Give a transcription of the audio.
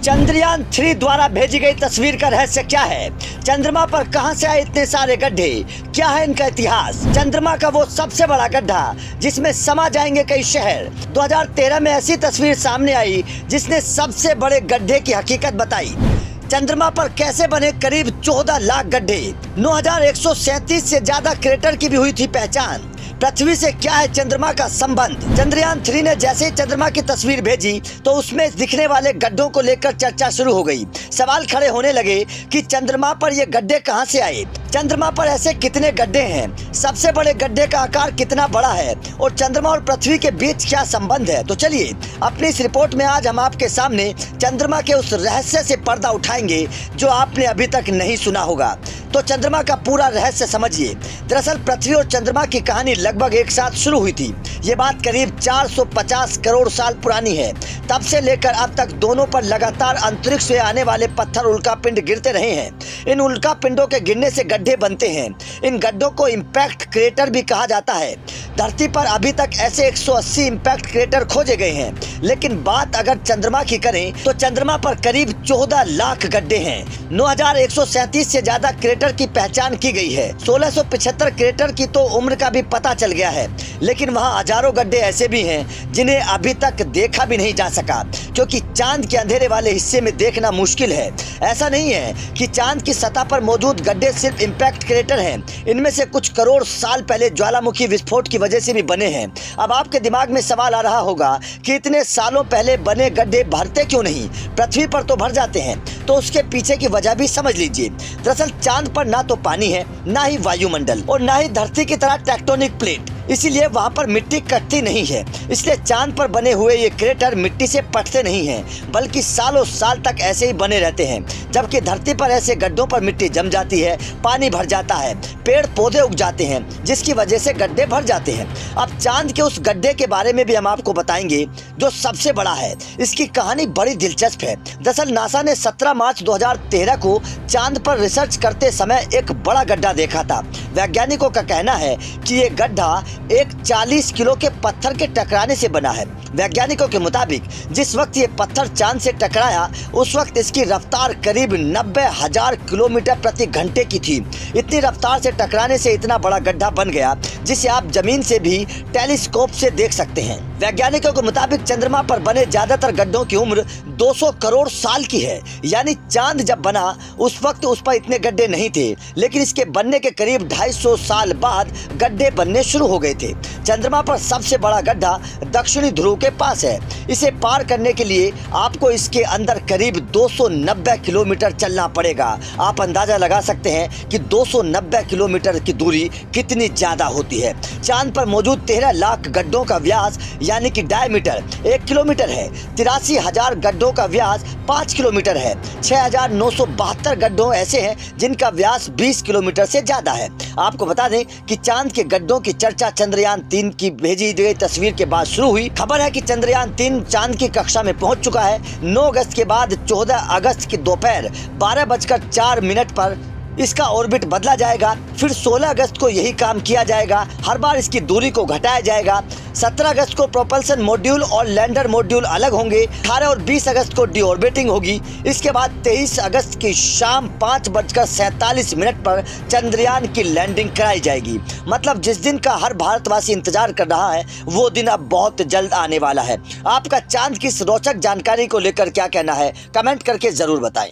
चंद्रयान-3 द्वारा भेजी गई तस्वीर का रहस्य क्या है? चंद्रमा पर कहां से आए इतने सारे गड्ढे? क्या है इनका इतिहास? चंद्रमा का वो सबसे बड़ा गड्ढा जिसमें समा जाएंगे कई शहर। 2013 में ऐसी तस्वीर सामने आई जिसने सबसे बड़े गड्ढे की हकीकत बताई। चंद्रमा पर कैसे बने करीब 14 लाख गड्ढे। 9137 से ज्यादा क्रेटर की भी हुई थी पहचान। पृथ्वी से क्या है चंद्रमा का संबंध? चंद्रयान-3 ने जैसे ही चंद्रमा की तस्वीर भेजी तो उसमें दिखने वाले गड्ढों को लेकर चर्चा शुरू हो गई। सवाल खड़े होने लगे कि चंद्रमा पर ये गड्ढे कहां से आए, चंद्रमा पर ऐसे कितने गड्ढे हैं, सबसे बड़े गड्ढे का आकार कितना बड़ा है और चंद्रमा और पृथ्वी के बीच क्या संबंध है। तो चलिए अपनी इस रिपोर्ट में आज हम आपके सामने चंद्रमा के उस रहस्य से पर्दा उठाएंगे जो आपने अभी तक नहीं सुना होगा। तो चंद्रमा का पूरा रहस्य समझिए। दरअसल पृथ्वी और चंद्रमा की कहानी लगभग एक साथ शुरू हुई थी। ये बात करीब 450 करोड़ साल पुरानी है। तब से लेकर अब तक दोनों पर लगातार अंतरिक्ष से आने वाले पत्थर उल्कापिंड गिरते रहे हैं। इन उल्कापिंडों के गिरने से गड्ढे बनते हैं। इन गड्ढों को इम्पैक्ट क्रेटर भी कहा जाता है। धरती पर अभी तक ऐसे 180 इम्पैक्ट क्रेटर खोजे गए हैं, लेकिन बात अगर चंद्रमा की करें तो चंद्रमा पर करीब 14 लाख गड्ढे हैं। 9137 से ज्यादा क्रेटर की पहचान की गई है। 1675 क्रेटर की तो उम्र का भी पता चल गया है, लेकिन वहाँ हजारों गड्ढे ऐसे भी हैं जिन्हें अभी तक देखा भी नहीं जा सका, क्योंकि चांद के अंधेरे वाले हिस्से में देखना मुश्किल है। ऐसा नहीं है कि चांद की सतह पर मौजूद गड्ढे सिर्फ इम्पैक्ट क्रेटर हैं। इनमें से कुछ करोड़ साल पहले ज्वालामुखी विस्फोट की वजह से भी बने हैं। अब आपके दिमाग में सवाल आ रहा होगा कि इतने सालों पहले बने गड्ढे भरते क्यों नहीं? पृथ्वी पर तो भर जाते हैं। तो उसके पीछे की वजह भी समझ लीजिए। दरअसल चांद पर ना तो पानी है, ना ही वायुमंडल और ना ही धरती की तरह टेक्टोनिक प्लेट, इसीलिए वहाँ पर मिट्टी कटती नहीं है। इसलिए चांद पर बने हुए ये क्रेटर मिट्टी से पटते नहीं हैं, बल्कि सालों साल तक ऐसे ही बने रहते हैं। जबकि धरती पर ऐसे गड्ढों पर मिट्टी जम जाती है, पानी भर जाता है, पेड़ पौधे उग जाते हैं, जिसकी वजह से गड्ढे भर जाते हैं। अब चांद के उस गड्ढे के बारे में भी हम आपको बताएंगे जो सबसे बड़ा है। इसकी कहानी बड़ी दिलचस्प है। दरअसल नासा ने 17 मार्च 2013 को चांद पर रिसर्च करते समय एक बड़ा गड्ढा देखा था। वैज्ञानिकों का कहना है कि ये गड्ढा एक 40 किलो के पत्थर के टकराने से बना है। वैज्ञानिकों के मुताबिक जिस वक्त ये पत्थर चांद से टकराया उस वक्त इसकी रफ्तार करीब 90,000 किलोमीटर प्रति घंटे की थी। इतनी रफ्तार से टकराने से इतना बड़ा गड्ढा बन गया जिसे आप जमीन से भी टेलीस्कोप से देख सकते हैं। वैज्ञानिकों के मुताबिक चंद्रमा पर बने ज्यादातर गड्ढों की उम्र 200 करोड़ साल की है। यानी चांद जब बना उस वक्त उस पर इतने गड्ढे नहीं थे, लेकिन इसके बनने के करीब 250 साल बाद गड्ढे बनने शुरू हो गए थे। चंद्रमा पर सबसे बड़ा गड्ढा दक्षिणी ध्रुव के पास है। इसे पार करने के लिए आपको इसके अंदर करीब 290 किलोमीटर चलना पड़ेगा। आप अंदाजा लगा सकते हैं कि 290 किलोमीटर की दूरी कितनी ज्यादा होती है। चांद पर मौजूद 13 लाख गड्ढों का व्यास यानी कि डायमीटर 1 किलोमीटर है। 83,000 गड्ढों का व्यास 5 किलोमीटर है। 6,972 गड्ढों ऐसे हैं जिनका व्यास 20 किलोमीटर से ज्यादा है। आपको बता दें कि चांद के गड्ढों की चर्चा चंद्रयान-3 की भेजी गई तस्वीर के बाद शुरू हुई। खबर है कि चंद्रयान-3 चांद की कक्षा में पहुंच चुका है। 9 अगस्त के बाद 14 अगस्त की दोपहर 12:04 पर इसका ऑर्बिट बदला जाएगा। फिर 16 अगस्त को यही काम किया जाएगा। हर बार इसकी दूरी को घटाया जाएगा। 17 अगस्त को प्रोपल्सन मॉड्यूल और लैंडर मॉड्यूल अलग होंगे। 18 और 20 अगस्त को डीऑर्बिटिंग होगी। इसके बाद 23 अगस्त की शाम 5:47 पर चंद्रयान की लैंडिंग कराई जाएगी। मतलब जिस दिन का हर भारतवासी इंतजार कर रहा है वो दिन अब बहुत जल्द आने वाला है। आपका चांद की इस रोचक जानकारी को लेकर क्या कहना है, कमेंट करके जरूर बताएं।